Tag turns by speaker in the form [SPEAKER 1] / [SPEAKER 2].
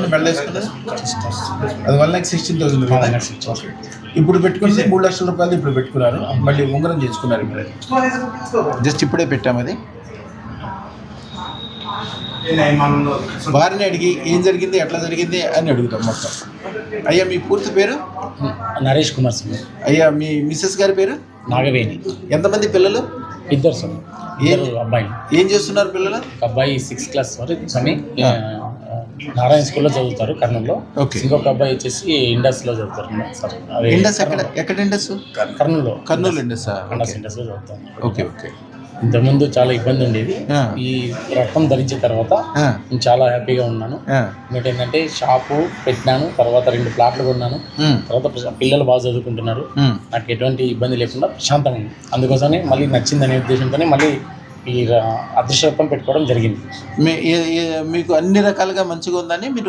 [SPEAKER 1] Medal వేసుకున్నారు అది 1,16,000 కదా. ఓకే. ఇప్పుడు పెట్టుకున్నది 3 లక్షల రూపాయలు ఇప్పుడు పెట్టుకున్నారు, మళ్ళీ ఉంగరం చేసుకున్నారు. ఇప్పుడు జస్ట్ ఇప్పుడే పెట్టాము అది. వారిని అడిగి ఏం జరిగింది ఎట్లా జరిగింది అని అడుగుతాం మొత్తం. అయ్యా మీ పూర్తి పేరు?
[SPEAKER 2] నరేష్ కుమార్ సింగ్.
[SPEAKER 1] అయ్యా మీ మిస్సెస్ గారి పేరు?
[SPEAKER 2] నాగవేణి.
[SPEAKER 1] ఎంతమంది పిల్లలు?
[SPEAKER 2] ఇద్దరు సార్, ఇద్దరు అబ్బాయి.
[SPEAKER 1] ఏం చేస్తున్నారు పిల్లలు?
[SPEAKER 2] ఒక అబ్బాయి 6th క్లాస్ వరకు నారాయణ స్కూల్లో చదువుతారు కర్నూలులో. ఇంకొక అబ్బాయి వచ్చేసి ఇండస్లో చదువుతారు సార్.
[SPEAKER 1] ఇండస్ ఎక్కడ ఇండస్? కర్నూలు ఇండస్
[SPEAKER 2] ఇండస్లో చదువుతారు.
[SPEAKER 1] Okay okay.
[SPEAKER 2] ఇంతకుముందు చాలా ఇబ్బంది ఉండేది. ఈ రక్తం ధరించిన తర్వాత నేను చాలా హ్యాపీగా ఉన్నాను. ఇంకోటి ఏంటంటే షాపు పెట్టినాను, తర్వాత 2 ప్లాట్లు కొన్నాను, తర్వాత పిల్లలు బాగా చదువుకుంటున్నారు. నాకు ఎటువంటి ఇబ్బంది లేకుండా ప్రశాంతంగా ఉంది. అందుకోసమే మళ్ళీ నచ్చిందనే ఉద్దేశంతోనే మళ్ళీ ఈ అదృష్ట రక్తం పెట్టుకోవడం జరిగింది.
[SPEAKER 1] మీకు అన్ని రకాలుగా మంచిగా ఉందని మీరు